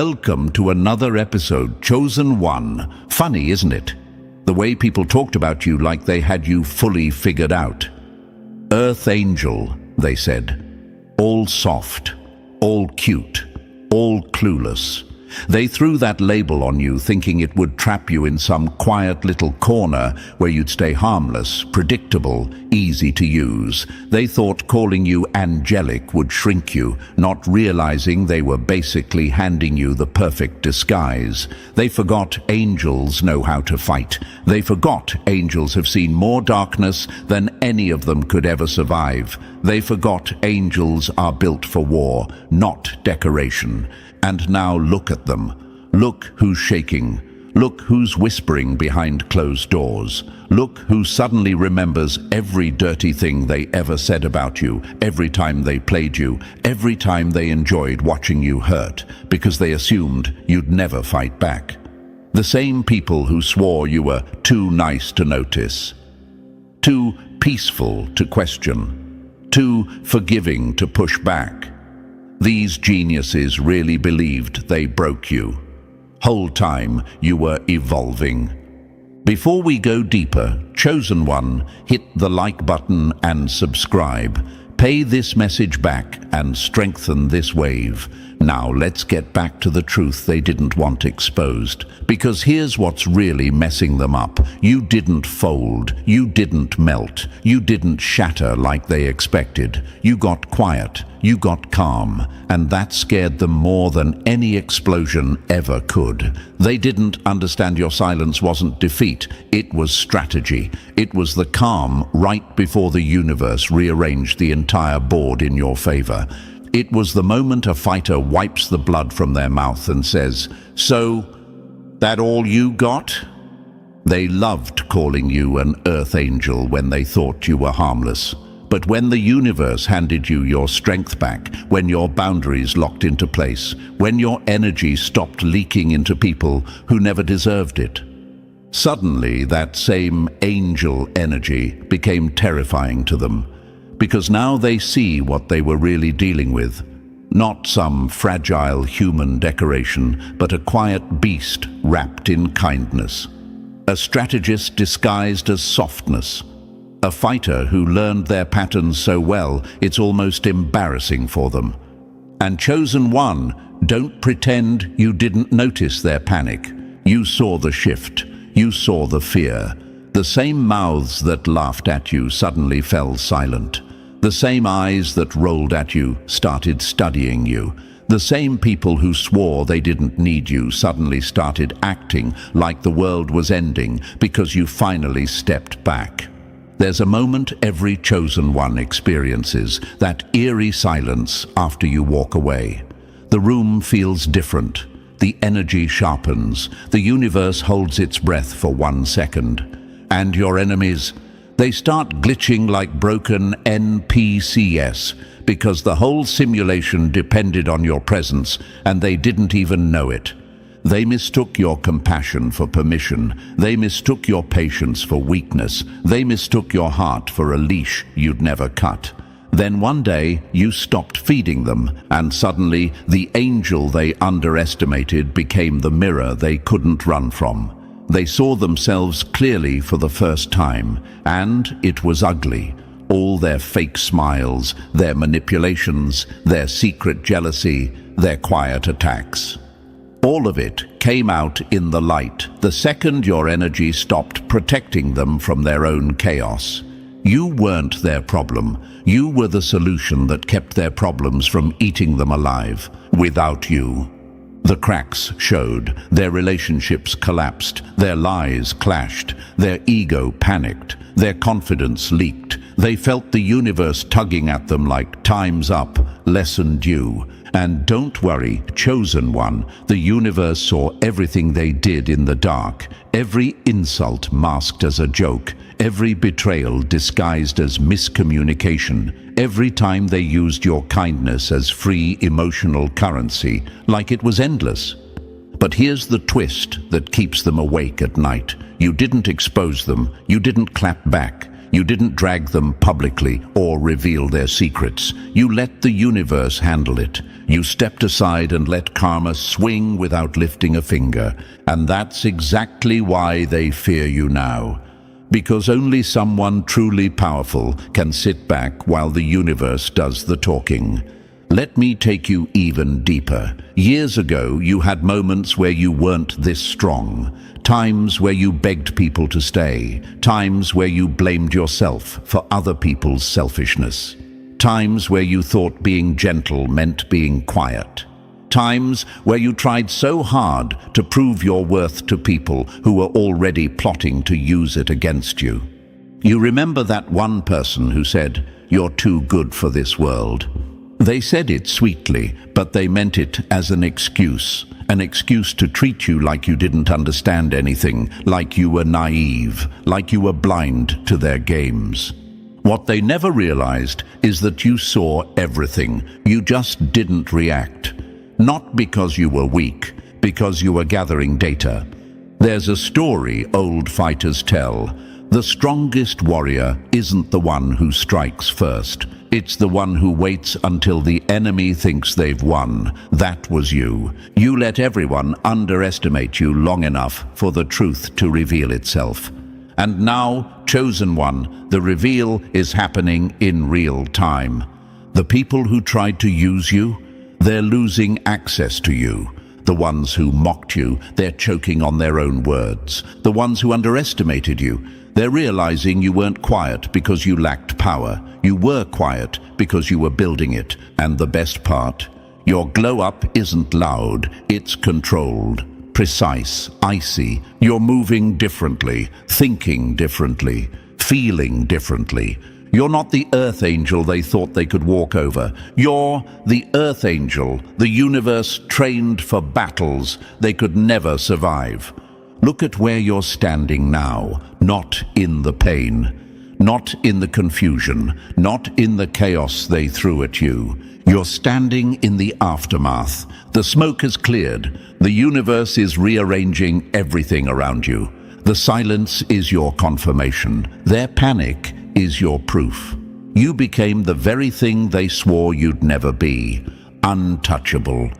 Welcome to another episode, Chosen One. Funny, isn't it? The way people talked about you like they had you fully figured out. Earth angel, they said. All soft, all cute, all clueless. They threw that label on you thinking it would trap you in some quiet little corner where you'd stay harmless, predictable, easy to use. They thought calling you angelic would shrink you, not realizing they were basically handing you the perfect disguise. They forgot angels know how to fight. They forgot angels have seen more darkness than any of them could ever survive. They forgot angels are built for war, not decoration. And now look at them. Look who's shaking. Look who's whispering behind closed doors. Look who suddenly remembers every dirty thing they ever said about you, every time they played you, every time they enjoyed watching you hurt, because they assumed you'd never fight back. The same people who swore you were too nice to notice, too peaceful to question, too forgiving to push back. These geniuses really believed they broke you. Whole time you were evolving. Before we go deeper, Chosen One, hit the like button and subscribe. Pay this message back and strengthen this wave. Now let's get back to the truth they didn't want exposed. Because here's what's really messing them up. You didn't fold. You didn't melt. You didn't shatter like they expected. You got quiet. You got calm. And that scared them more than any explosion ever could. They didn't understand your silence wasn't defeat. It was strategy. It was the calm right before the universe rearranged the entire board in your favor. It was the moment a fighter wipes the blood from their mouth and says, "So, that all you got?" They loved calling you an earth angel when they thought you were harmless. But when the universe handed you your strength back, when your boundaries locked into place, when your energy stopped leaking into people who never deserved it, suddenly that same angel energy became terrifying to them. Because now they see what they were really dealing with. Not some fragile human decoration, but a quiet beast wrapped in kindness. A strategist disguised as softness. A fighter who learned their patterns so well, it's almost embarrassing for them. And Chosen One, don't pretend you didn't notice their panic. You saw the shift. You saw the fear. The same mouths that laughed at you suddenly fell silent. The same eyes that rolled at you started studying you. The same people who swore they didn't need you suddenly started acting like the world was ending because you finally stepped back. There's a moment every Chosen One experiences, that eerie silence after you walk away. The room feels different. The energy sharpens. The universe holds its breath for 1 second. And your enemies, they start glitching like broken NPCs because the whole simulation depended on your presence and they didn't even know it. They mistook your compassion for permission. They mistook your patience for weakness. They mistook your heart for a leash you'd never cut. Then one day you stopped feeding them and suddenly the angel they underestimated became the mirror they couldn't run from. They saw themselves clearly for the first time, and it was ugly. All their fake smiles, their manipulations, their secret jealousy, their quiet attacks. All of it came out in the light the second your energy stopped protecting them from their own chaos. You weren't their problem. You were the solution that kept their problems from eating them alive. Without you, the cracks showed, their relationships collapsed, their lies clashed, their ego panicked, their confidence leaked. They felt the universe tugging at them like time's up, lesson due. And don't worry, Chosen One, the universe saw everything they did in the dark, every insult masked as a joke, every betrayal disguised as miscommunication, every time they used your kindness as free emotional currency, like it was endless. But here's the twist that keeps them awake at night. You didn't expose them. You didn't clap back. You didn't drag them publicly or reveal their secrets. You let the universe handle it. You stepped aside and let karma swing without lifting a finger. And that's exactly why they fear you now. Because only someone truly powerful can sit back while the universe does the talking. Let me take you even deeper. Years ago, you had moments where you weren't this strong. Times where you begged people to stay. Times where you blamed yourself for other people's selfishness. Times where you thought being gentle meant being quiet. Times where you tried so hard to prove your worth to people who were already plotting to use it against you. You remember that one person who said, "You're too good for this world." They said it sweetly, but they meant it as an excuse to treat you like you didn't understand anything, like you were naive, like you were blind to their games. What they never realized is that you saw everything, you just didn't react. Not because you were weak, because you were gathering data. There's a story old fighters tell. The strongest warrior isn't the one who strikes first. It's the one who waits until the enemy thinks they've won. That was you. You let everyone underestimate you long enough for the truth to reveal itself. And now, chosen one, the reveal is happening in real time. The people who tried to use you, they're losing access to you. The ones who mocked you, they're choking on their own words. The ones who underestimated you, they're realizing you weren't quiet because you lacked power. You were quiet because you were building it. And the best part, your glow-up isn't loud, it's controlled, precise, icy. You're moving differently, thinking differently, feeling differently. You're not the earth angel they thought they could walk over. You're the earth angel the universe trained for battles they could never survive. Look at where you're standing now, not in the pain, not in the confusion, not in the chaos they threw at you. You're standing in the aftermath. The smoke has cleared. The universe is rearranging everything around you. The silence is your confirmation. Their panic is your proof. You became the very thing they swore you'd never be, untouchable.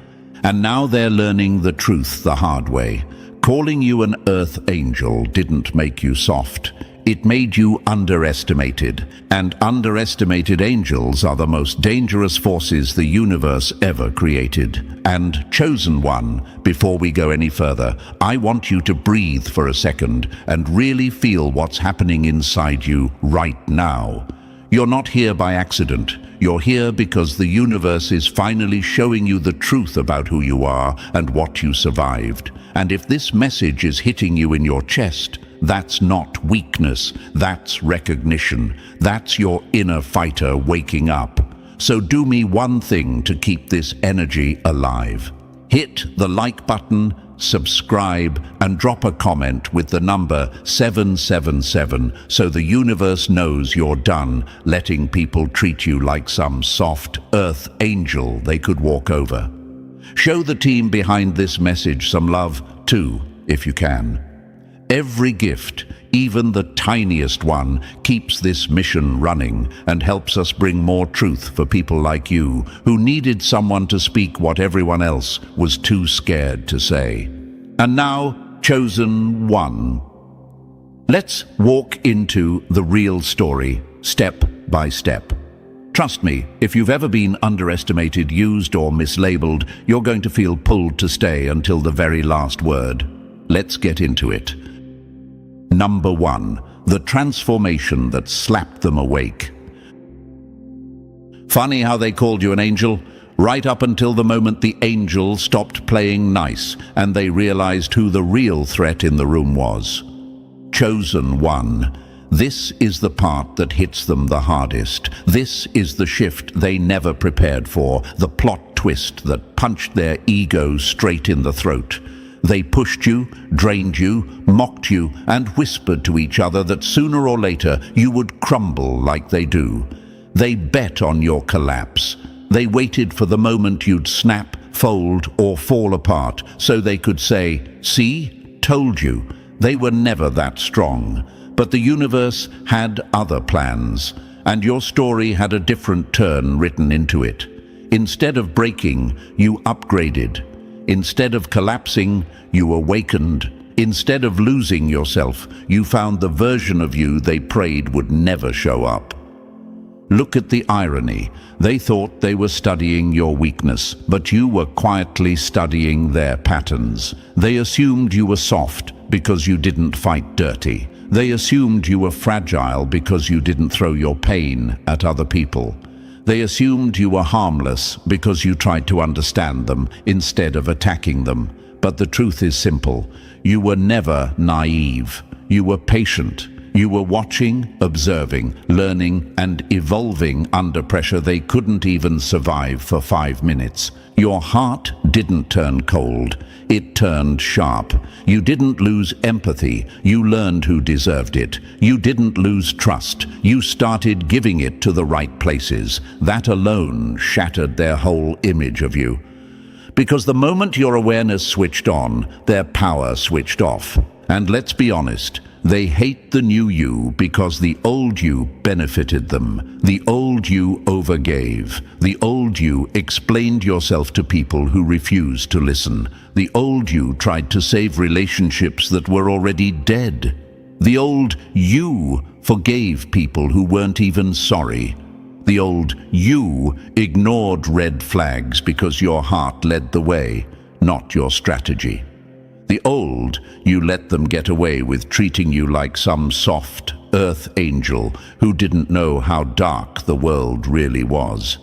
And now they're learning the truth the hard way. Calling you an earth angel didn't make you soft. It made you underestimated. And underestimated angels are the most dangerous forces the universe ever created. And chosen one, before we go any further, I want you to breathe for a second and really feel what's happening inside you right now. You're not here by accident. You're here because the universe is finally showing you the truth about who you are and what you survived. And if this message is hitting you in your chest, that's not weakness, that's recognition. That's your inner fighter waking up. So do me one thing to keep this energy alive. Hit the like button, subscribe, and drop a comment with the number 777 so the universe knows you're done letting people treat you like some soft earth angel they could walk over. Show the team behind this message some love too, if you can. Every gift, even the tiniest one, keeps this mission running and helps us bring more truth for people like you who needed someone to speak what everyone else was too scared to say. And now, chosen one. Let's walk into the real story, step by step. Trust me, if you've ever been underestimated, used, or mislabeled, you're going to feel pulled to stay until the very last word. Let's get into it. Number 1. The transformation that slapped them awake. Funny how they called you an angel? Right up until the moment the angel stopped playing nice and they realized who the real threat in the room was. Chosen one. This is the part that hits them the hardest. This is the shift they never prepared for, the plot twist that punched their egos straight in the throat. They pushed you, drained you, mocked you, and whispered to each other that sooner or later you would crumble like they do. They bet on your collapse. They waited for the moment you'd snap, fold, or fall apart so they could say, "See? Told you." They were never that strong. But the universe had other plans, and your story had a different turn written into it. Instead of breaking, you upgraded. Instead of collapsing, you awakened. Instead of losing yourself, you found the version of you they prayed would never show up. Look at the irony. They thought they were studying your weakness, but you were quietly studying their patterns. They assumed you were soft because you didn't fight dirty. They assumed you were fragile because you didn't throw your pain at other people. They assumed you were harmless because you tried to understand them instead of attacking them. But the truth is simple. You were never naive. You were patient. You were watching, observing, learning, and evolving under pressure they couldn't even survive for 5 minutes. Your heart didn't turn cold. It turned sharp. You didn't lose empathy. You learned who deserved it. You didn't lose trust. You started giving it to the right places. That alone shattered their whole image of you. Because the moment your awareness switched on, their power switched off. And let's be honest, they hate the new you because the old you benefited them. The old you overgave. The old you explained yourself to people who refused to listen. The old you tried to save relationships that were already dead. The old you forgave people who weren't even sorry. The old you ignored red flags because your heart led the way, not your strategy. The old you let them get away with treating you like some soft earth angel who didn't know how dark the world really was.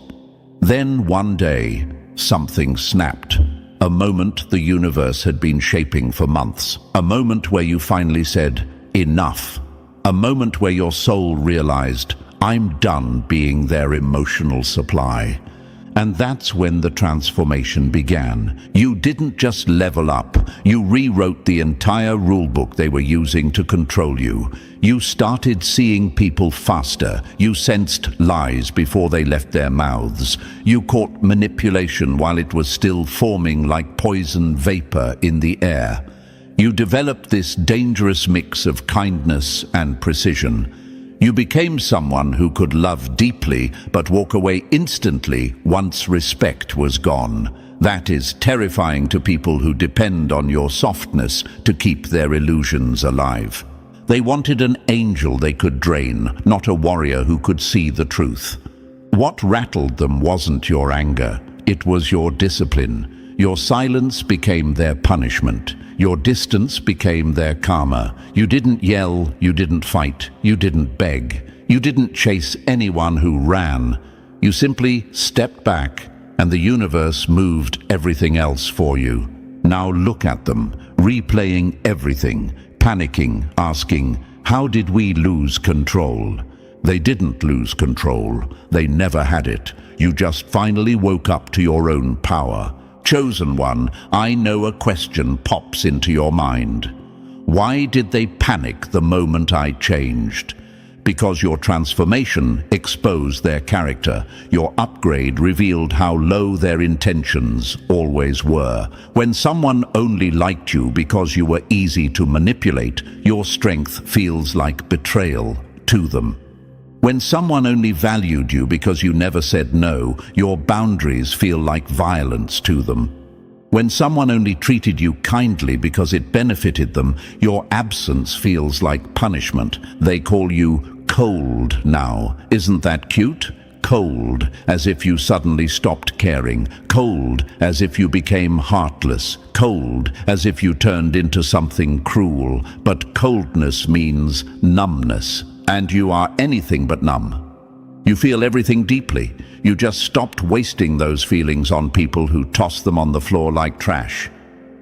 Then one day, something snapped. A moment the universe had been shaping for months. A moment where you finally said, enough. A moment where your soul realized, I'm done being their emotional supply. And that's when the transformation began. You didn't just level up, you rewrote the entire rulebook they were using to control you. You started seeing people faster. You sensed lies before they left their mouths. You caught manipulation while it was still forming like poison vapor in the air. You developed this dangerous mix of kindness and precision. You became someone who could love deeply but walk away instantly once respect was gone. That is terrifying to people who depend on your softness to keep their illusions alive. They wanted an angel they could drain, not a warrior who could see the truth. What rattled them wasn't your anger, it was your discipline. Your silence became their punishment. Your distance became their karma. You didn't yell, you didn't fight, you didn't beg. You didn't chase anyone who ran. You simply stepped back, and the universe moved everything else for you. Now look at them, replaying everything, panicking, asking, how did we lose control? They didn't lose control. They never had it. You just finally woke up to your own power. Chosen one, I know a question pops into your mind. Why did they panic the moment I changed? Because your transformation exposed their character. Your upgrade revealed how low their intentions always were. When someone only liked you because you were easy to manipulate, your strength feels like betrayal to them. When someone only valued you because you never said no, your boundaries feel like violence to them. When someone only treated you kindly because it benefited them, your absence feels like punishment. They call you cold now. Isn't that cute? Cold, as if you suddenly stopped caring. Cold, as if you became heartless. Cold, as if you turned into something cruel. But coldness means numbness. And you are anything but numb. You feel everything deeply. You just stopped wasting those feelings on people who toss them on the floor like trash.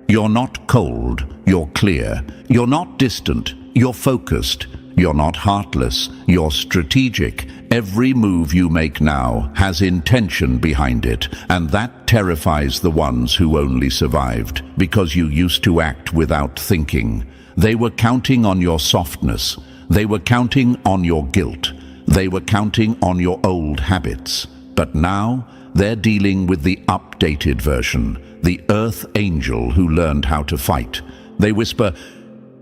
You're not cold, you're clear. You're not distant, you're focused. You're not heartless, you're strategic. Every move you make now has intention behind it, and that terrifies the ones who only survived because you used to act without thinking. They were counting on your softness. They were counting on your guilt. They were counting on your old habits. But now, they're dealing with the updated version, the Earth Angel who learned how to fight. They whisper,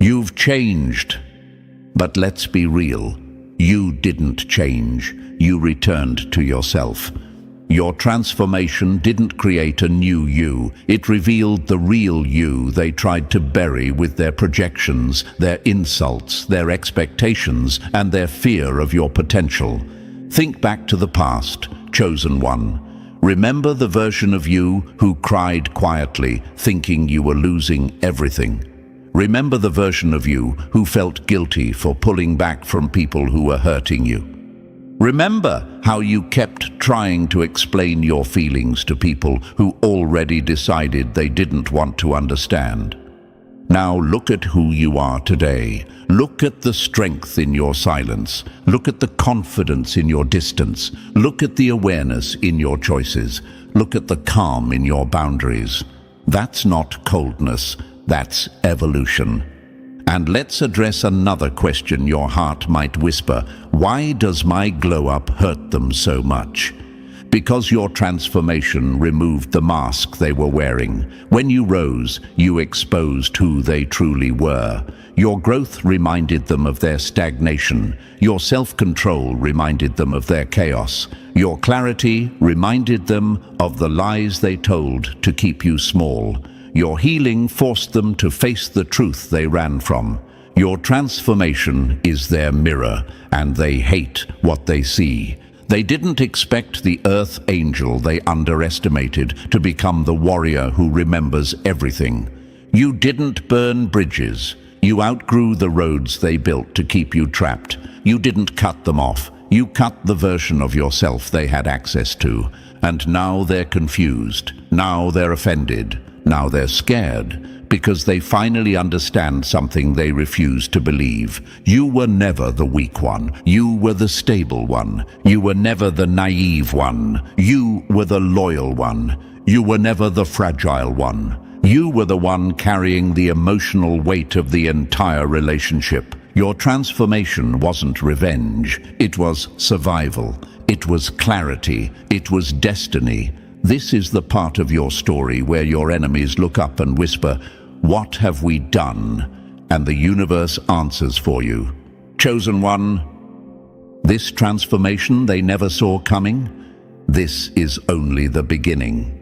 "You've changed." But let's be real. You didn't change. You returned to yourself. Your transformation didn't create a new you. It revealed the real you they tried to bury with their projections, their insults, their expectations, and their fear of your potential. Think back to the past, chosen one. Remember the version of you who cried quietly, thinking you were losing everything. Remember the version of you who felt guilty for pulling back from people who were hurting you. Remember how you kept trying to explain your feelings to people who already decided they didn't want to understand. Now look at who you are today. Look at the strength in your silence. Look at the confidence in your distance. Look at the awareness in your choices. Look at the calm in your boundaries. That's not coldness, that's evolution. And let's address another question your heart might whisper. Why does my glow-up hurt them so much? Because your transformation removed the mask they were wearing. When you rose, you exposed who they truly were. Your growth reminded them of their stagnation. Your self-control reminded them of their chaos. Your clarity reminded them of the lies they told to keep you small. Your healing forced them to face the truth they ran from. Your transformation is their mirror, and they hate what they see. They didn't expect the earth angel they underestimated to become the warrior who remembers everything. You didn't burn bridges. You outgrew the roads they built to keep you trapped. You didn't cut them off. You cut the version of yourself they had access to. And now they're confused. Now they're offended. Now they're scared, because they finally understand something they refuse to believe. You were never the weak one. You were the stable one. You were never the naive one. You were the loyal one. You were never the fragile one. You were the one carrying the emotional weight of the entire relationship. Your transformation wasn't revenge. It was survival. It was clarity. It was destiny. This is the part of your story where your enemies look up and whisper, "What have we done?" And the universe answers for you. Chosen one, this transformation they never saw coming, this is only the beginning.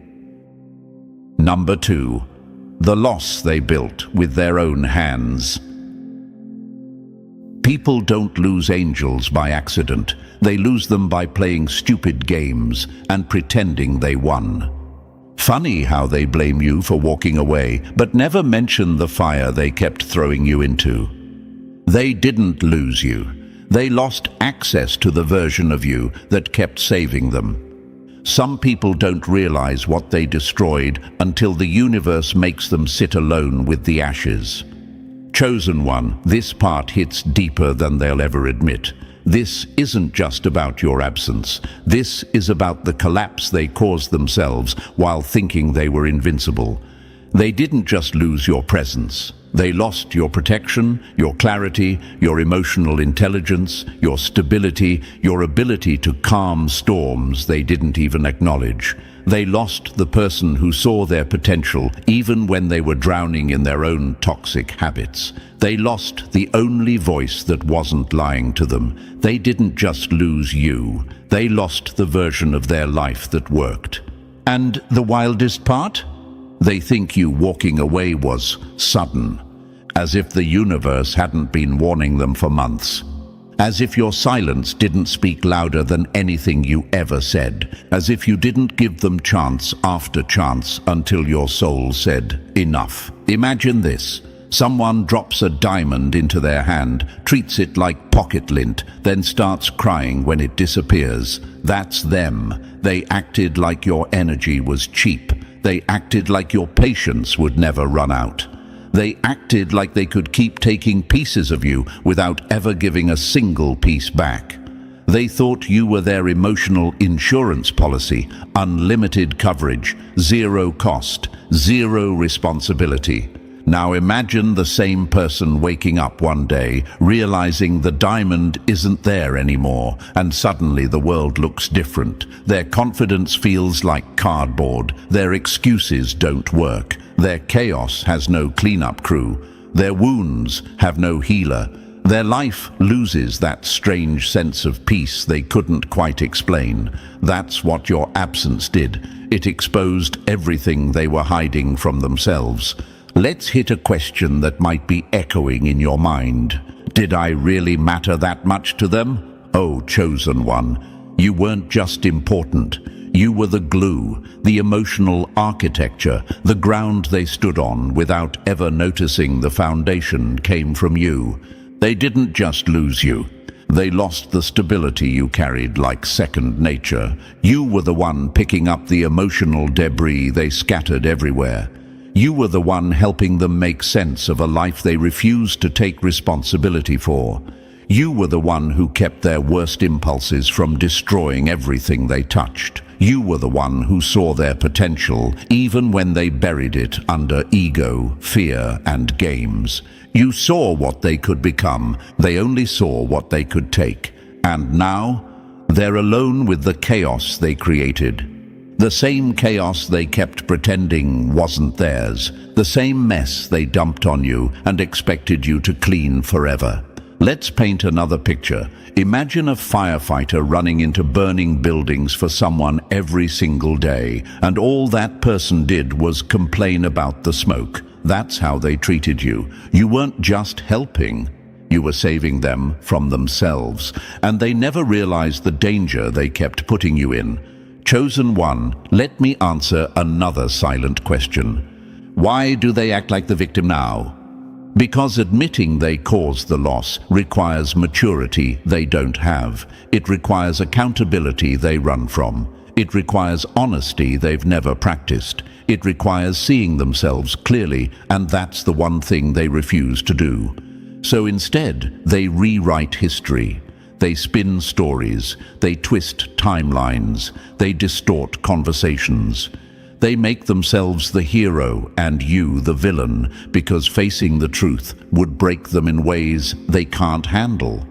Number 2, the loss they built with their own hands. People don't lose angels by accident. They lose them by playing stupid games and pretending they won. Funny how they blame you for walking away, but never mention the fire they kept throwing you into. They didn't lose you. They lost access to the version of you that kept saving them. Some people don't realize what they destroyed until the universe makes them sit alone with the ashes. Chosen one, this part hits deeper than they'll ever admit. This isn't just about your absence. This is about the collapse they caused themselves while thinking they were invincible. They didn't just lose your presence. They lost your protection, your clarity, your emotional intelligence, your stability, your ability to calm storms they didn't even acknowledge. They lost the person who saw their potential even when they were drowning in their own toxic habits. They lost the only voice that wasn't lying to them. They didn't just lose you. They lost the version of their life that worked. And the wildest part? They think you walking away was sudden, as if the universe hadn't been warning them for months. As if your silence didn't speak louder than anything you ever said. As if you didn't give them chance after chance until your soul said, enough. Imagine this. Someone drops a diamond into their hand, treats it like pocket lint, then starts crying when it disappears. That's them. They acted like your energy was cheap. They acted like your patience would never run out. They acted like they could keep taking pieces of you without ever giving a single piece back. They thought you were their emotional insurance policy, unlimited coverage, zero cost, zero responsibility. Now imagine the same person waking up one day, realizing the diamond isn't there anymore, and suddenly the world looks different. Their confidence feels like cardboard. Their excuses don't work. Their chaos has no cleanup crew. Their wounds have no healer. Their life loses that strange sense of peace they couldn't quite explain. That's what your absence did. It exposed everything they were hiding from themselves. Let's hit a question that might be echoing in your mind. Did I really matter that much to them? Oh, chosen one, you weren't just important. You were the glue, the emotional architecture, the ground they stood on without ever noticing the foundation came from you. They didn't just lose you. They lost the stability you carried like second nature. You were the one picking up the emotional debris they scattered everywhere. You were the one helping them make sense of a life they refused to take responsibility for. You were the one who kept their worst impulses from destroying everything they touched. You were the one who saw their potential, even when they buried it under ego, fear, and games. You saw what they could become. They only saw what they could take. And now, they're alone with the chaos they created. The same chaos they kept pretending wasn't theirs. The same mess they dumped on you and expected you to clean forever. Let's paint another picture. Imagine a firefighter running into burning buildings for someone every single day, and all that person did was complain about the smoke. That's how they treated you. You weren't just helping. You were saving them from themselves, and they never realized the danger they kept putting you in. Chosen one, let me answer another silent question. Why do they act like the victim now? Because admitting they caused the loss requires maturity they don't have. It requires accountability they run from. It requires honesty they've never practiced. It requires seeing themselves clearly, and that's the one thing they refuse to do. So instead, they rewrite history. They spin stories. They twist timelines. They distort conversations. They make themselves the hero and you the villain because facing the truth would break them in ways they can't handle.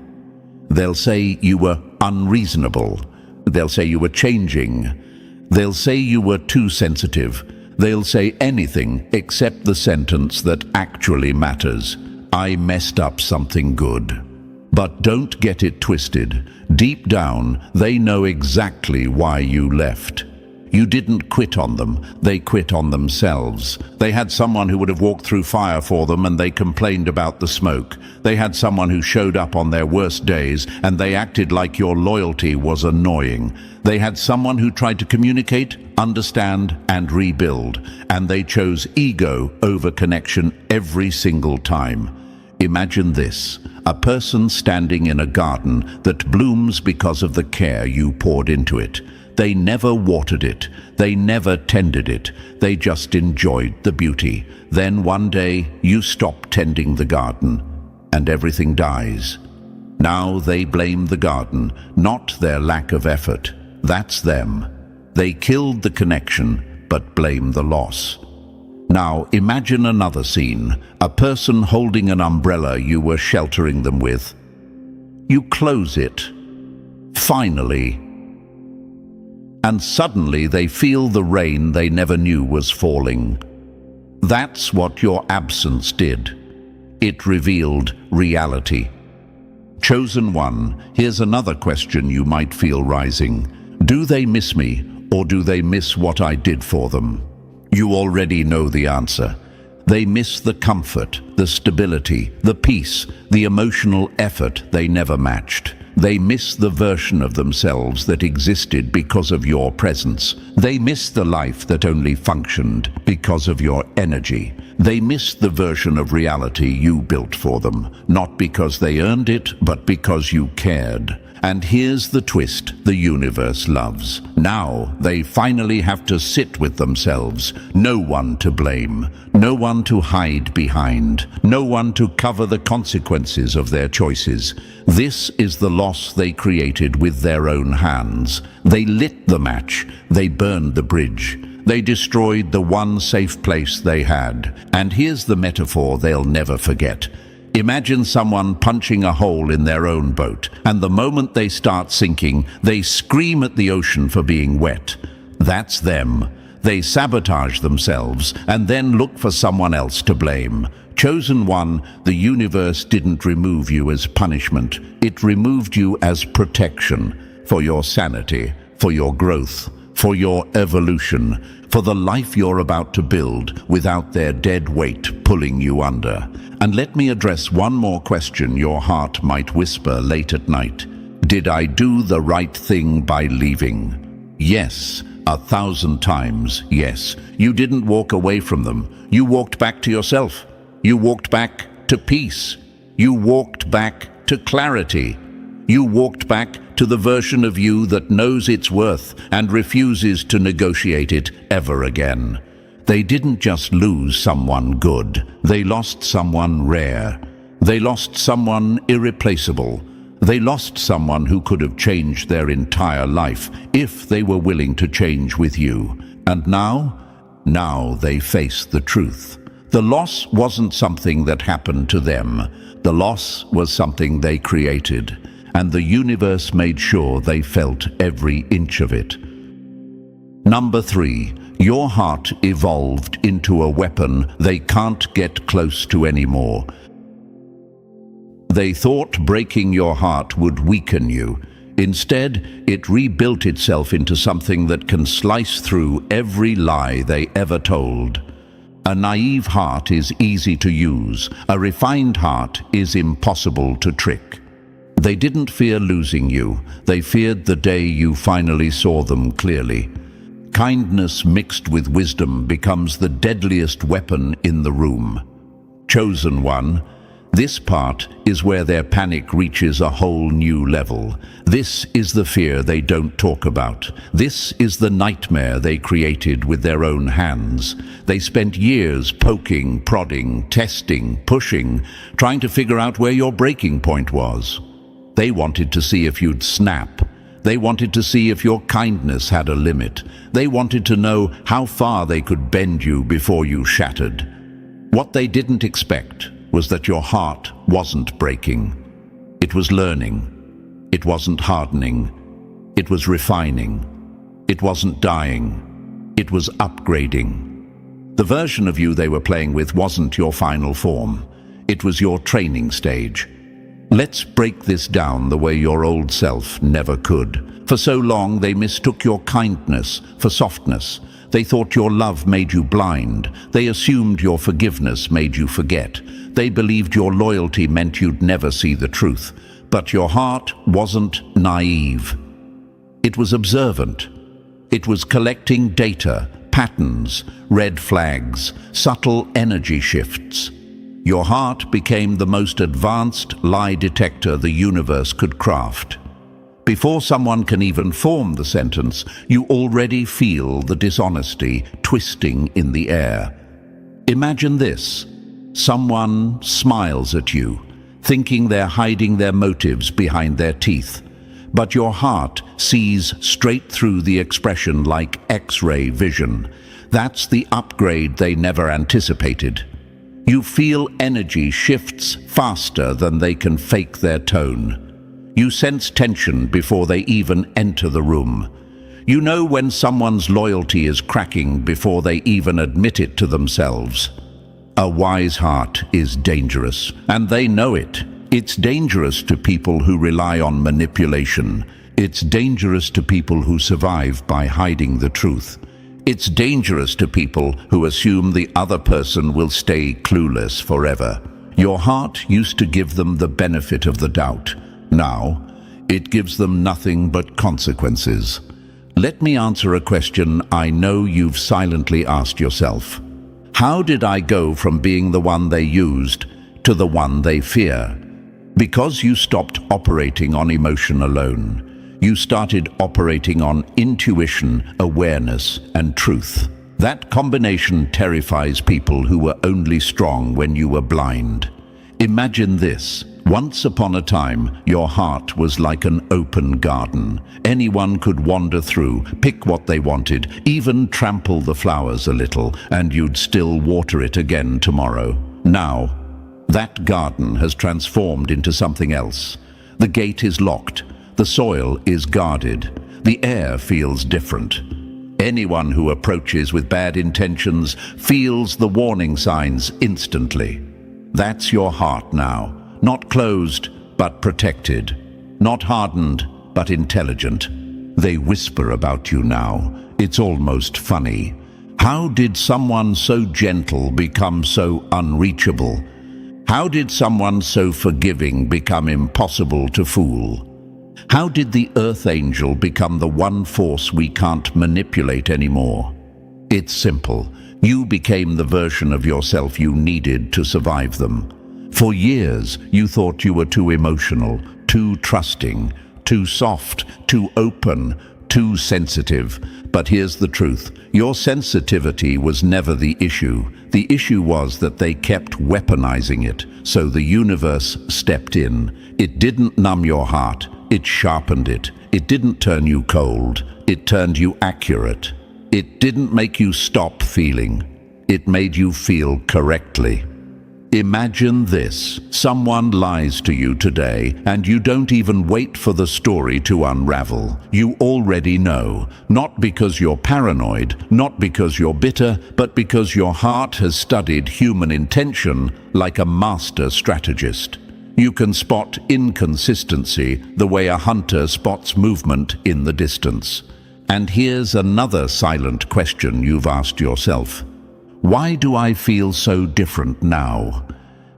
They'll say you were unreasonable. They'll say you were changing. They'll say you were too sensitive. They'll say anything except the sentence that actually matters. I messed up something good. But don't get it twisted. Deep down, they know exactly why you left. You didn't quit on them, they quit on themselves. They had someone who would have walked through fire for them and they complained about the smoke. They had someone who showed up on their worst days and they acted like your loyalty was annoying. They had someone who tried to communicate, understand, and rebuild, and they chose ego over connection every single time. Imagine this, a person standing in a garden that blooms because of the care you poured into it. They never watered it, they never tended it, they just enjoyed the beauty. Then one day, you stop tending the garden, and everything dies. Now they blame the garden, not their lack of effort. That's them. They killed the connection, but blame the loss. Now imagine another scene, a person holding an umbrella you were sheltering them with. You close it. Finally. And suddenly they feel the rain they never knew was falling. That's what your absence did. It revealed reality. Chosen one, here's another question you might feel rising. Do they miss me, or do they miss what I did for them? You already know the answer. They miss the comfort, the stability, the peace, the emotional effort they never matched. They miss the version of themselves that existed because of your presence. They miss the life that only functioned because of your energy. They miss the version of reality you built for them, not because they earned it, but because you cared. And here's the twist the universe loves. Now they finally have to sit with themselves. No one to blame, no one to hide behind, no one to cover the consequences of their choices. This is the loss they created with their own hands. They lit the match, they burned the bridge. They destroyed the one safe place they had. And here's the metaphor they'll never forget. Imagine someone punching a hole in their own boat, and the moment they start sinking, they scream at the ocean for being wet. That's them. They sabotage themselves and then look for someone else to blame. Chosen one, the universe didn't remove you as punishment. It removed you as protection for your sanity, for your growth, for your evolution, for the life you're about to build without their dead weight pulling you under. And let me address one more question your heart might whisper late at night. Did I do the right thing by leaving? Yes, 1,000 times, yes. You didn't walk away from them. You walked back to yourself. You walked back to peace. You walked back to clarity. You walked back to the version of you that knows its worth and refuses to negotiate it ever again. They didn't just lose someone good. They lost someone rare. They lost someone irreplaceable. They lost someone who could have changed their entire life if they were willing to change with you. And now they face the truth. The loss wasn't something that happened to them. The loss was something they created, and the universe made sure they felt every inch of it. Number 3, your heart evolved into a weapon they can't get close to anymore. They thought breaking your heart would weaken you. Instead, it rebuilt itself into something that can slice through every lie they ever told. A naive heart is easy to use. A refined heart is impossible to trick. They didn't fear losing you. They feared the day you finally saw them clearly. Kindness mixed with wisdom becomes the deadliest weapon in the room. Chosen one, this part is where their panic reaches a whole new level. This is the fear they don't talk about. This is the nightmare they created with their own hands. They spent years poking, prodding, testing, pushing, trying to figure out where your breaking point was. They wanted to see if you'd snap. They wanted to see if your kindness had a limit. They wanted to know how far they could bend you before you shattered. What they didn't expect was that your heart wasn't breaking. It was learning. It wasn't hardening. It was refining. It wasn't dying. It was upgrading. The version of you they were playing with wasn't your final form. It was your training stage. Let's break this down the way your old self never could. For so long, they mistook your kindness for softness. They thought your love made you blind. They assumed your forgiveness made you forget. They believed your loyalty meant you'd never see the truth. But your heart wasn't naive. It was observant. It was collecting data, patterns, red flags, subtle energy shifts. Your heart became the most advanced lie detector the universe could craft. Before someone can even form the sentence, you already feel the dishonesty twisting in the air. Imagine this. Someone smiles at you, thinking they're hiding their motives behind their teeth. But your heart sees straight through the expression like X-ray vision. That's the upgrade they never anticipated. You feel energy shifts faster than they can fake their tone. You sense tension before they even enter the room. You know when someone's loyalty is cracking before they even admit it to themselves. A wise heart is dangerous, and they know it. It's dangerous to people who rely on manipulation. It's dangerous to people who survive by hiding the truth. It's dangerous to people who assume the other person will stay clueless forever. Your heart used to give them the benefit of the doubt. Now, it gives them nothing but consequences. Let me answer a question I know you've silently asked yourself. How did I go from being the one they used to the one they fear? Because you stopped operating on emotion alone. You started operating on intuition, awareness, and truth. That combination terrifies people who were only strong when you were blind. Imagine this. Once upon a time, your heart was like an open garden. Anyone could wander through, pick what they wanted, even trample the flowers a little, and you'd still water it again tomorrow. Now, that garden has transformed into something else. The gate is locked. The soil is guarded. The air feels different. Anyone who approaches with bad intentions feels the warning signs instantly. That's your heart now. Not closed, but protected. Not hardened, but intelligent. They whisper about you now. It's almost funny. How did someone so gentle become so unreachable? How did someone so forgiving become impossible to fool? How did the earth angel become the one force we can't manipulate anymore? It's simple. You became the version of yourself you needed to survive them. For years, you thought you were too emotional, too trusting, too soft, too open, too sensitive. But here's the truth. Your sensitivity was never the issue. The issue was that they kept weaponizing it, so the universe stepped in. It didn't numb your heart, it sharpened it. It didn't turn you cold, it turned you accurate. It didn't make you stop feeling, it made you feel correctly. Imagine this. Someone lies to you today, and you don't even wait for the story to unravel. You already know, not because you're paranoid, not because you're bitter, but because your heart has studied human intention like a master strategist. You can spot inconsistency the way a hunter spots movement in the distance. And here's another silent question you've asked yourself. Why do I feel so different now?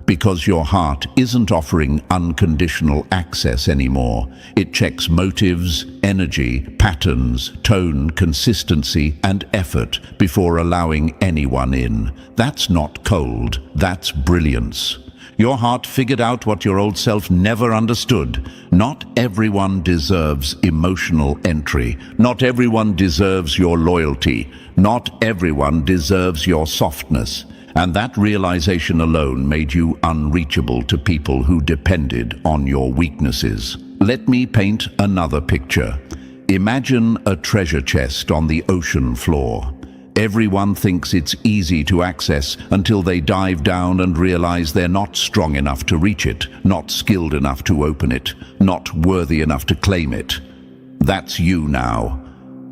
Because your heart isn't offering unconditional access anymore. It checks motives, energy, patterns, tone, consistency, and effort before allowing anyone in. That's not cold, that's brilliance. Your heart figured out what your old self never understood. Not everyone deserves emotional entry. Not everyone deserves your loyalty. Not everyone deserves your softness. And that realization alone made you unreachable to people who depended on your weaknesses. Let me paint another picture. Imagine a treasure chest on the ocean floor. Everyone thinks it's easy to access until they dive down and realize they're not strong enough to reach it, not skilled enough to open it, not worthy enough to claim it. That's you now.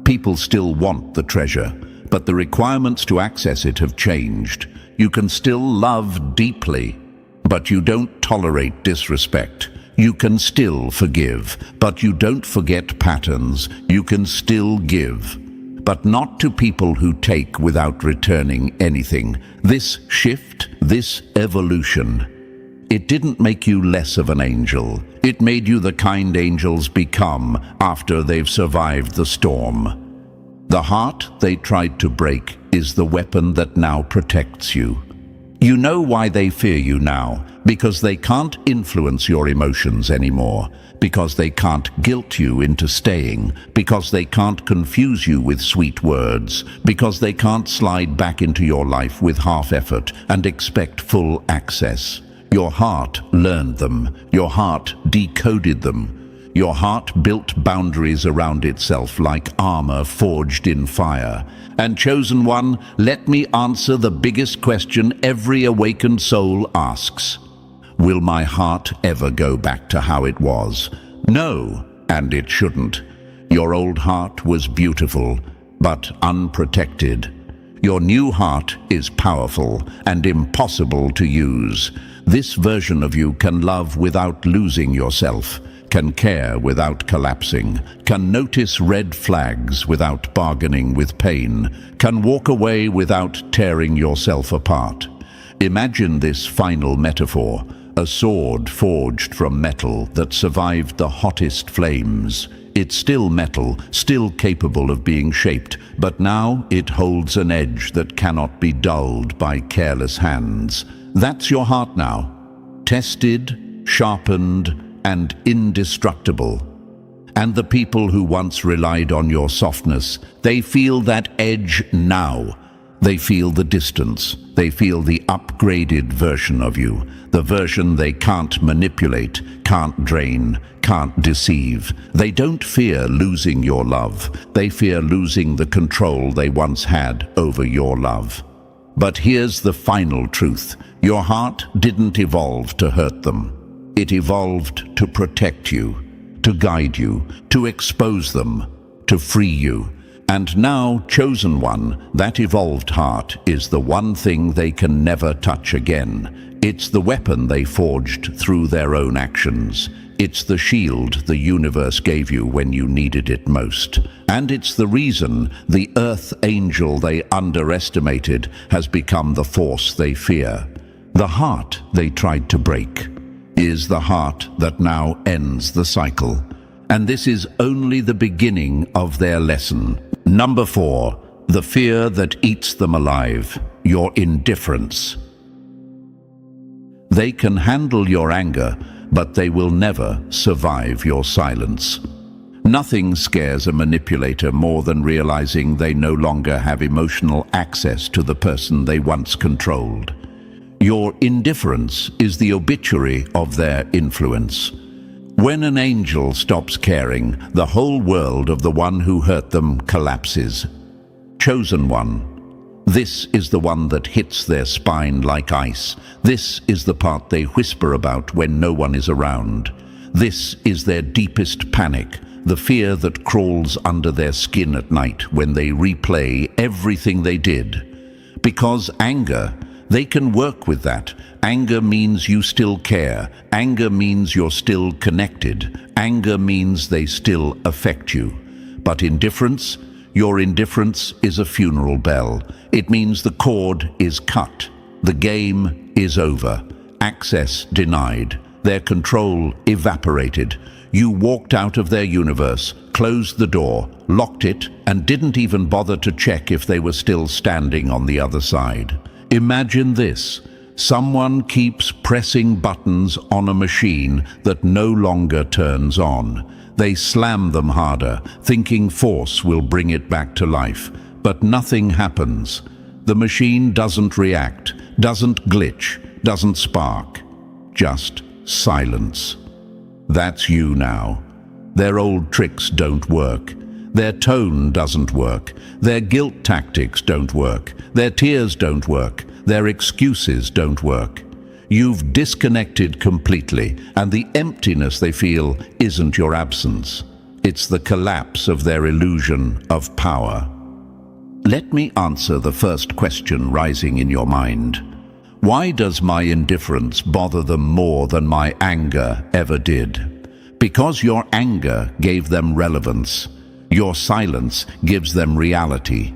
People still want the treasure, but the requirements to access it have changed. You can still love deeply, but you don't tolerate disrespect. You can still forgive, but you don't forget patterns. You can still give, but not to people who take without returning anything. This shift, this evolution, it didn't make you less of an angel. It made you the kind angels become after they've survived the storm. The heart they tried to break is the weapon that now protects you. You know why they fear you now, because they can't influence your emotions anymore, because they can't guilt you into staying, because they can't confuse you with sweet words, because they can't slide back into your life with half effort and expect full access. Your heart learned them. Your heart decoded them. Your heart built boundaries around itself like armor forged in fire. And chosen one, let me answer the biggest question every awakened soul asks. Will my heart ever go back to how it was? No, and it shouldn't. Your old heart was beautiful, but unprotected. Your new heart is powerful and impossible to use. This version of you can love without losing yourself, can care without collapsing, can notice red flags without bargaining with pain, can walk away without tearing yourself apart. Imagine this final metaphor, a sword forged from metal that survived the hottest flames. It's still metal, still capable of being shaped, but now it holds an edge that cannot be dulled by careless hands. That's your heart now, tested, sharpened, and indestructible. And the people who once relied on your softness, they feel that edge now. They feel the distance. They feel the upgraded version of you, the version they can't manipulate, can't drain, can't deceive. They don't fear losing your love. They fear losing the control they once had over your love. But here's the final truth. Your heart didn't evolve to hurt them. It evolved to protect you, to guide you, to expose them, to free you. And now, chosen one, that evolved heart is the one thing they can never touch again. It's the weapon they forged through their own actions. It's the shield the universe gave you when you needed it most. And it's the reason the earth angel they underestimated has become the force they fear. The heart they tried to break is the heart that now ends the cycle. And this is only the beginning of their lesson. Number 4, the fear that eats them alive, your indifference. They can handle your anger, but they will never survive your silence. Nothing scares a manipulator more than realizing they no longer have emotional access to the person they once controlled. Your indifference is the obituary of their influence. When an angel stops caring, the whole world of the one who hurt them collapses. Chosen one. This is the one that hits their spine like ice. This is the part they whisper about when no one is around. This is their deepest panic, the fear that crawls under their skin at night when they replay everything they did. Because anger, they can work with that. Anger means you still care. Anger means you're still connected. Anger means they still affect you. But indifference, your indifference is a funeral bell. It means the cord is cut. The game is over. Access denied. Their control evaporated. You walked out of their universe, closed the door, locked it, and didn't even bother to check if they were still standing on the other side. Imagine this. Someone keeps pressing buttons on a machine that no longer turns on. They slam them harder, thinking force will bring it back to life. But nothing happens. The machine doesn't react, doesn't glitch, doesn't spark. Just silence. That's you now. Their old tricks don't work. Their tone doesn't work. Their guilt tactics don't work. Their tears don't work. Their excuses don't work. You've disconnected completely, and the emptiness they feel isn't your absence. It's the collapse of their illusion of power. Let me answer the first question rising in your mind. Why does my indifference bother them more than my anger ever did? Because your anger gave them relevance. Your silence gives them reality.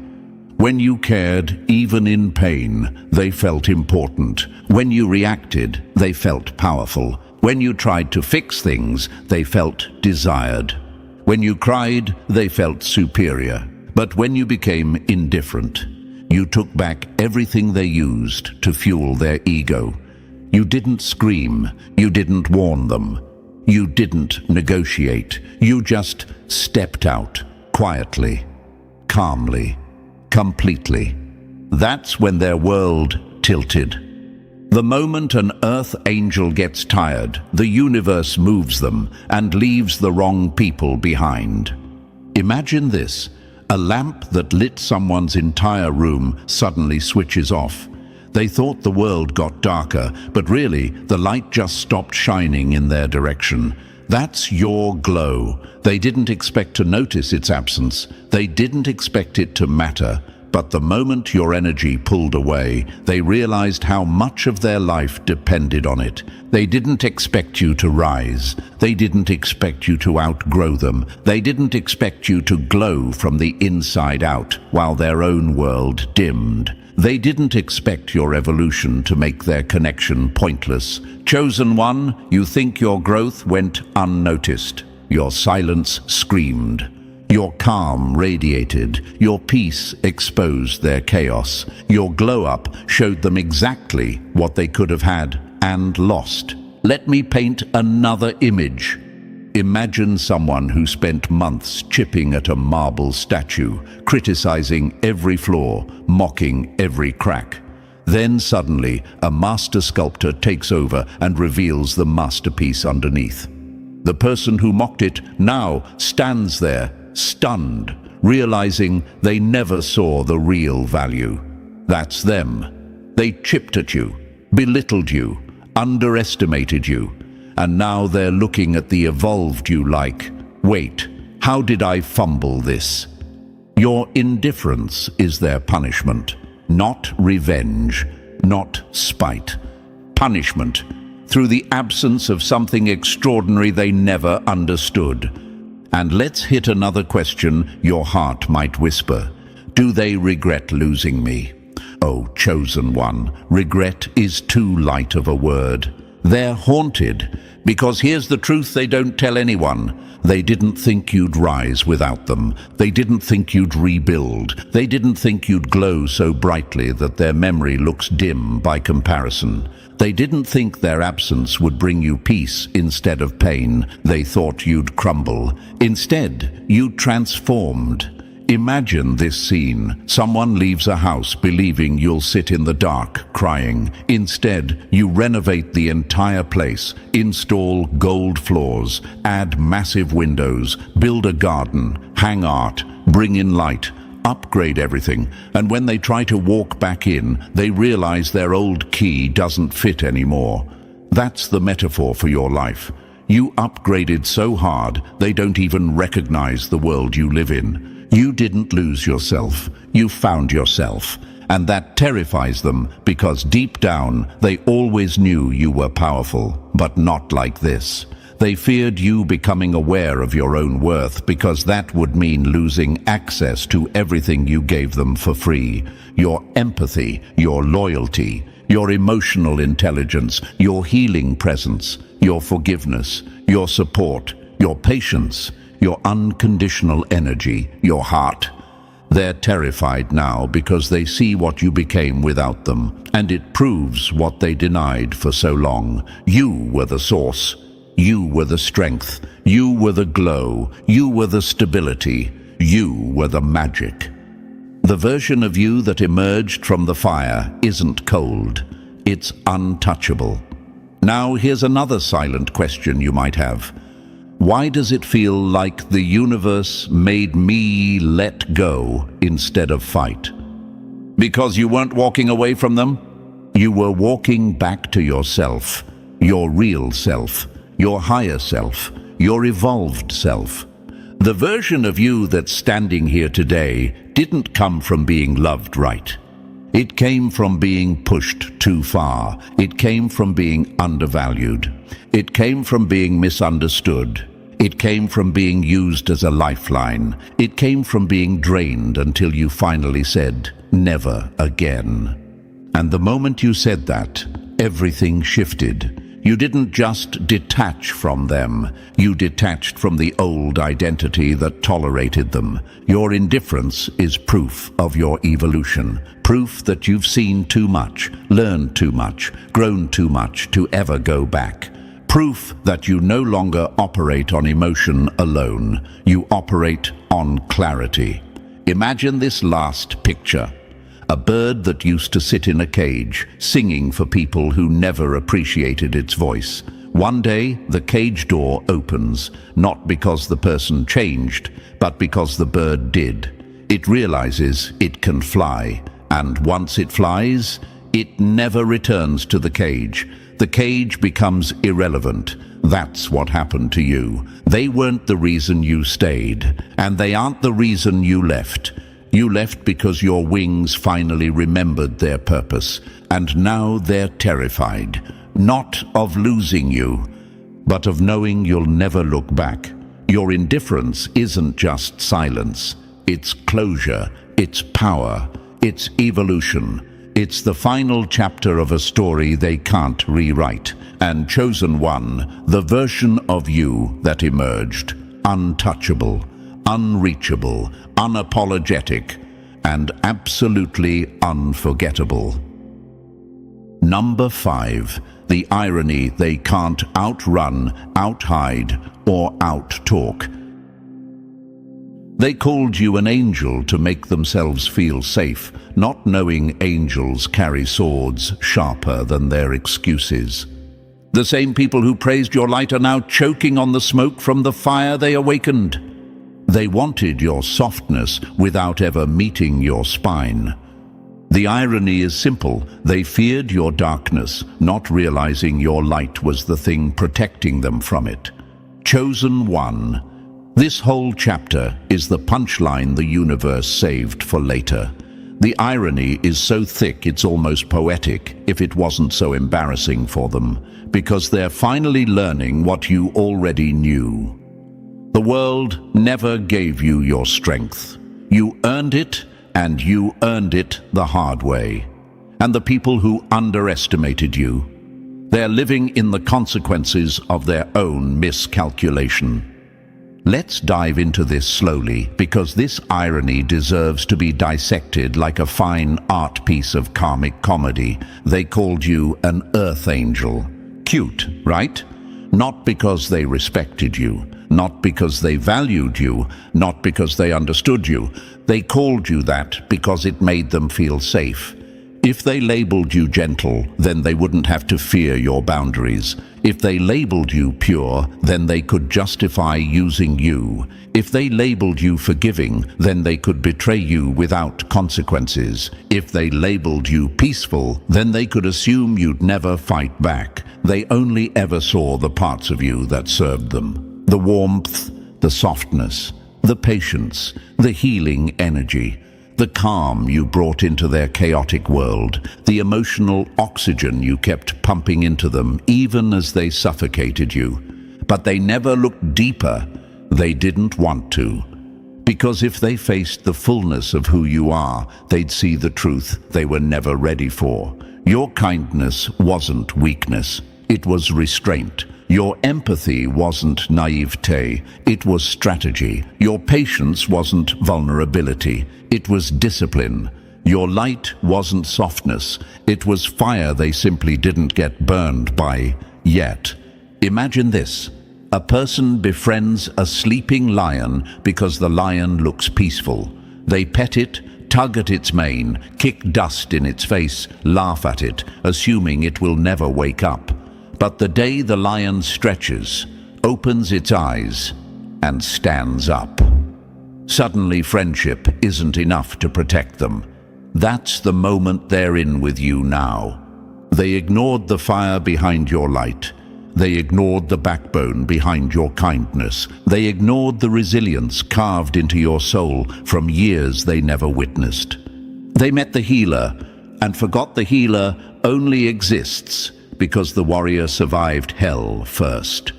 When you cared, even in pain, they felt important. When you reacted, they felt powerful. When you tried to fix things, they felt desired. When you cried, they felt superior. But when you became indifferent, you took back everything they used to fuel their ego. You didn't scream. You didn't warn them. You didn't negotiate. You just stepped out, quietly, calmly, completely. That's when their world tilted. The moment an earth angel gets tired, the universe moves them and leaves the wrong people behind. Imagine this. A lamp that lit someone's entire room suddenly switches off. They thought the world got darker, but really, the light just stopped shining in their direction. That's your glow. They didn't expect to notice its absence. They didn't expect it to matter. But the moment your energy pulled away, they realized how much of their life depended on it. They didn't expect you to rise. They didn't expect you to outgrow them. They didn't expect you to glow from the inside out while their own world dimmed. They didn't expect your evolution to make their connection pointless. Chosen one, you think your growth went unnoticed. Your silence screamed. Your calm radiated. Your peace exposed their chaos. Your glow-up showed them exactly what they could have had and lost. Let me paint another image. Imagine someone who spent months chipping at a marble statue, criticizing every flaw, mocking every crack. Then suddenly, a master sculptor takes over and reveals the masterpiece underneath. The person who mocked it now stands there, stunned, realizing they never saw the real value. That's them. They chipped at you, belittled you, underestimated you. And now they're looking at the evolved you like, wait, how did I fumble this? Your indifference is their punishment, not revenge, not spite. Punishment, through the absence of something extraordinary they never understood. And let's hit another question your heart might whisper. Do they regret losing me? Oh, chosen one, regret is too light of a word. They're haunted, because here's the truth they don't tell anyone. They didn't think you'd rise without them. They didn't think you'd rebuild. They didn't think you'd glow so brightly that their memory looks dim by comparison. They didn't think their absence would bring you peace instead of pain. They thought you'd crumble. Instead, you transformed. Imagine this scene. Someone leaves a house believing you'll sit in the dark, crying. Instead, you renovate the entire place, install gold floors, add massive windows, build a garden, hang art, bring in light, upgrade everything. And when they try to walk back in, they realize their old key doesn't fit anymore. That's the metaphor for your life. You upgraded so hard, they don't even recognize the world you live in. You didn't lose yourself, you found yourself. And that terrifies them because deep down, they always knew you were powerful, but not like this. They feared you becoming aware of your own worth because that would mean losing access to everything you gave them for free. Your empathy, your loyalty, your emotional intelligence, your healing presence, your forgiveness, your support, your patience, your unconditional energy, your heart. They're terrified now because they see what you became without them, and it proves what they denied for so long. You were the source. You were the strength. You were the glow. You were the stability. You were the magic. The version of you that emerged from the fire isn't cold. It's untouchable. Now here's another silent question you might have. Why does it feel like the universe made me let go instead of fight? Because you weren't walking away from them? You were walking back to yourself, your real self, your higher self, your evolved self. The version of you that's standing here today didn't come from being loved right. It came from being pushed too far. It came from being undervalued. It came from being misunderstood. It came from being used as a lifeline. It came from being drained until you finally said, never again. And the moment you said that, everything shifted. You didn't just detach from them. You detached from the old identity that tolerated them. Your indifference is proof of your evolution. Proof that you've seen too much, learned too much, grown too much to ever go back. Proof that you no longer operate on emotion alone. You operate on clarity. Imagine this last picture. A bird that used to sit in a cage, singing for people who never appreciated its voice. One day, the cage door opens, not because the person changed, but because the bird did. It realizes it can fly, and once it flies, it never returns to the cage. The cage becomes irrelevant. That's what happened to you. They weren't the reason you stayed, and they aren't the reason you left. You left because your wings finally remembered their purpose, and now they're terrified, not of losing you, but of knowing you'll never look back. Your indifference isn't just silence. It's closure, it's power, it's evolution. It's the final chapter of a story they can't rewrite. And chosen one, the version of you that emerged, untouchable, unreachable, unapologetic, and absolutely unforgettable. Number 5, the irony they can't outrun, outhide, or outtalk. They called you an angel to make themselves feel safe, not knowing angels carry swords sharper than their excuses. The same people who praised your light are now choking on the smoke from the fire they awakened. They wanted your softness without ever meeting your spine. The irony is simple. They feared your darkness, not realizing your light was the thing protecting them from it. Chosen one, This whole chapter is the punchline the universe saved for later. The irony is so thick it's almost poetic if it wasn't so embarrassing for them, because they're finally learning what you already knew. The world never gave you your strength. You earned it, and you earned it the hard way. And the people who underestimated you, they're living in the consequences of their own miscalculation. Let's dive into this slowly, because this irony deserves to be dissected like a fine art piece of karmic comedy. They called you an earth angel. Cute, right? Not because they respected you, not because they valued you, not because they understood you. They called you that because it made them feel safe. If they labeled you gentle, then they wouldn't have to fear your boundaries. If they labeled you pure, then they could justify using you. If they labeled you forgiving, then they could betray you without consequences. If they labeled you peaceful, then they could assume you'd never fight back. They only ever saw the parts of you that served them. The warmth, the softness, the patience, the healing energy. The calm you brought into their chaotic world, the emotional oxygen you kept pumping into them even as they suffocated you. But they never looked deeper. They didn't want to. Because if they faced the fullness of who you are, they'd see the truth they were never ready for. Your kindness wasn't weakness, it was restraint. Your empathy wasn't naivete, it was strategy. Your patience wasn't vulnerability, it was discipline. Your light wasn't softness, it was fire they simply didn't get burned by yet. Imagine this. A person befriends a sleeping lion because the lion looks peaceful. They pet it, tug at its mane, kick dust in its face, laugh at it, assuming it will never wake up. But the day the lion stretches, opens its eyes, and stands up, suddenly friendship isn't enough to protect them. That's the moment they're in with you now. They ignored the fire behind your light. They ignored the backbone behind your kindness. They ignored the resilience carved into your soul from years they never witnessed. They met the healer and forgot the healer only exists because the warrior survived hell first.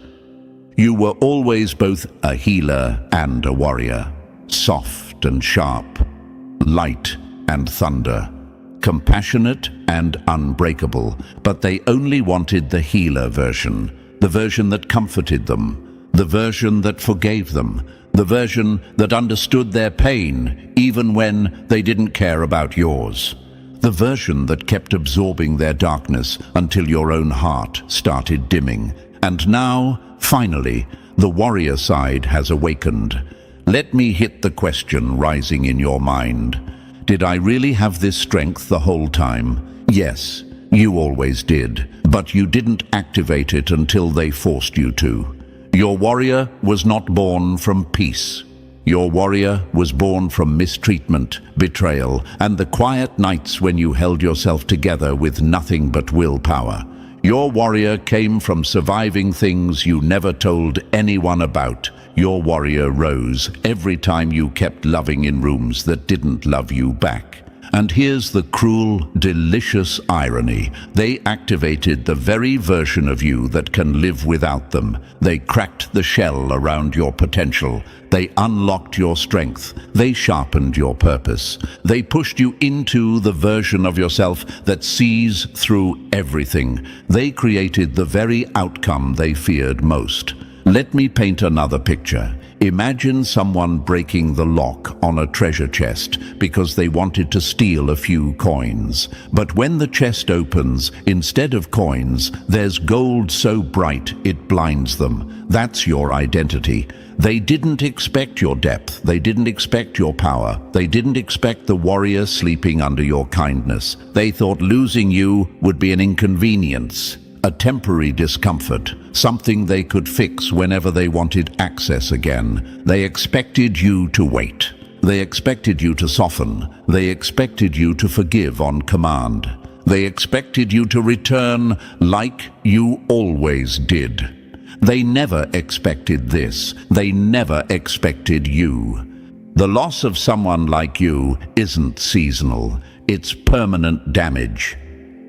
You were always both a healer and a warrior, soft and sharp, light and thunder, compassionate and unbreakable, but they only wanted the healer version, the version that comforted them, the version that forgave them, the version that understood their pain even when they didn't care about yours. The version that kept absorbing their darkness until your own heart started dimming. And now, finally, the warrior side has awakened. Let me hit the question rising in your mind. Did I really have this strength the whole time? Yes, you always did, but you didn't activate it until they forced you to. Your warrior was not born from peace. Your warrior was born from mistreatment, betrayal, and the quiet nights when you held yourself together with nothing but willpower. Your warrior came from surviving things you never told anyone about. Your warrior rose every time you kept loving in rooms that didn't love you back. And here's the cruel, delicious irony. They activated the very version of you that can live without them. They cracked the shell around your potential. They unlocked your strength. They sharpened your purpose. They pushed you into the version of yourself that sees through everything. They created the very outcome they feared most. Let me paint another picture. Imagine someone breaking the lock on a treasure chest because they wanted to steal a few coins. But when the chest opens, instead of coins, there's gold so bright it blinds them. That's your identity. They didn't expect your depth. They didn't expect your power. They didn't expect the warrior sleeping under your kindness. They thought losing you would be an inconvenience, a temporary discomfort, something they could fix whenever they wanted access again. They expected you to wait. They expected you to soften. They expected you to forgive on command. They expected you to return like you always did. They never expected this. They never expected you. The loss of someone like you isn't seasonal. It's permanent damage.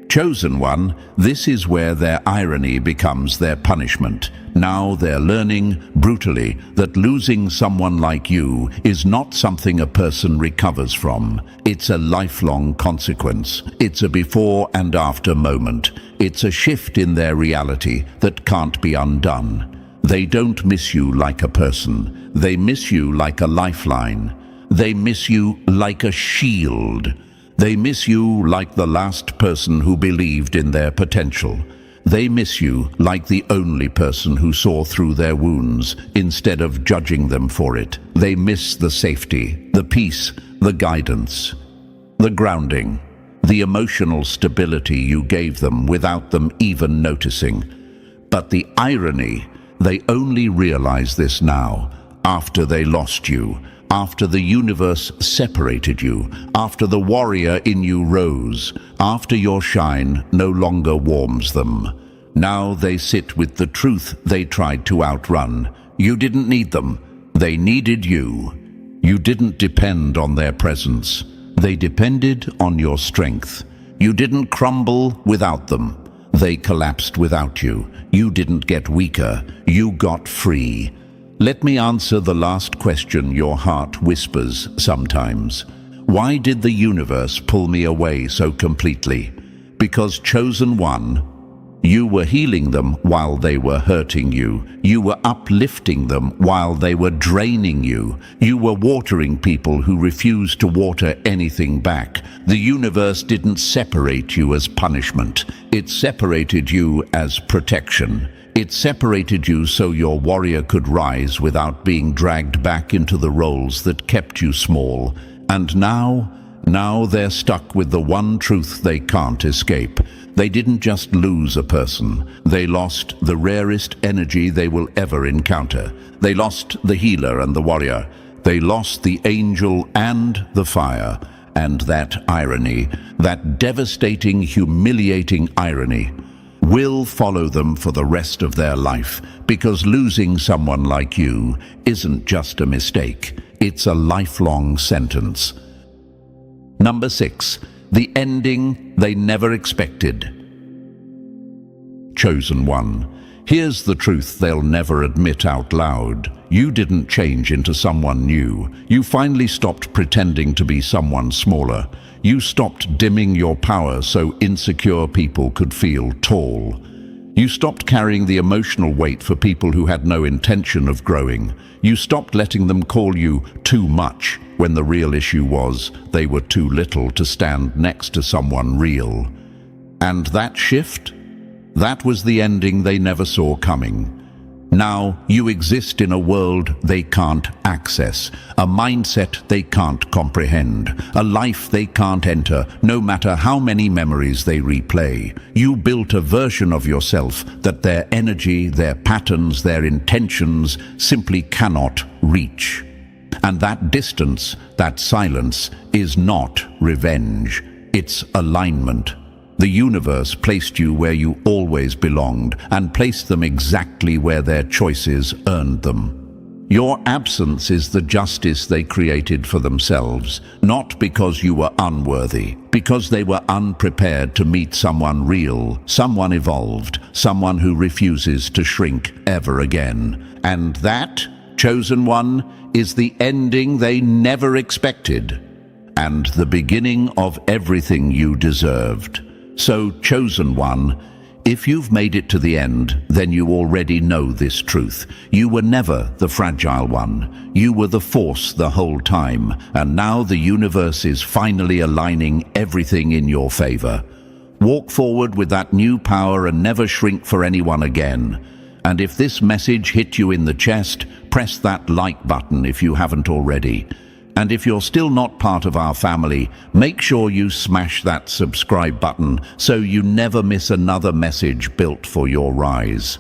Chosen one, this is where their irony becomes their punishment. Now they're learning, brutally, that losing someone like you is not something a person recovers from. It's a lifelong consequence. It's a before and after moment. It's a shift in their reality that can't be undone. They don't miss you like a person. They miss you like a lifeline. They miss you like a shield. They miss you like the last person who believed in their potential. They miss you like the only person who saw through their wounds instead of judging them for it. They miss the safety, the peace, the guidance, the grounding, the emotional stability you gave them without them even noticing. But the irony, they only realize this now, after they lost you, after the universe separated you, after the warrior in you rose, after your shine no longer warms them. Now they sit with the truth they tried to outrun. You didn't need them. They needed you. You didn't depend on their presence. They depended on your strength. You didn't crumble without them. They collapsed without you. You didn't get weaker. You got free. Let me answer the last question your heart whispers sometimes. Why did the universe pull me away so completely? Because chosen one, you were healing them while they were hurting you. You were uplifting them while they were draining you. You were watering people who refused to water anything back. The universe didn't separate you as punishment. It separated you as protection. It separated you so your warrior could rise without being dragged back into the roles that kept you small. And now they're stuck with the one truth they can't escape. They didn't just lose a person. They lost the rarest energy they will ever encounter. They lost the healer and the warrior. They lost the angel and the fire. And that irony, that devastating, humiliating irony, will follow them for the rest of their life, because losing someone like you isn't just a mistake, it's a lifelong sentence. Number 6, the ending they never expected. Chosen one. Here's the truth they'll never admit out loud. You didn't change into someone new. You finally stopped pretending to be someone smaller. You stopped dimming your power so insecure people could feel tall. You stopped carrying the emotional weight for people who had no intention of growing. You stopped letting them call you too much when the real issue was they were too little to stand next to someone real. And that shift? That was the ending they never saw coming. Now you exist in a world they can't access, a mindset they can't comprehend, a life they can't enter, no matter how many memories they replay. You built a version of yourself that their energy, their patterns, their intentions simply cannot reach. And that distance, that silence, is not revenge. It's alignment. The universe placed you where you always belonged and placed them exactly where their choices earned them. Your absence is the justice they created for themselves, not because you were unworthy, because they were unprepared to meet someone real, someone evolved, someone who refuses to shrink ever again. And that, chosen one, is the ending they never expected, and the beginning of everything you deserved. So, chosen one, if you've made it to the end, then you already know this truth. You were never the fragile one. You were the force the whole time, and now the universe is finally aligning everything in your favor. Walk forward with that new power and never shrink for anyone again. And if this message hit you in the chest, press that like button if you haven't already. And if you're still not part of our family, make sure you smash that subscribe button so you never miss another message built for your rise.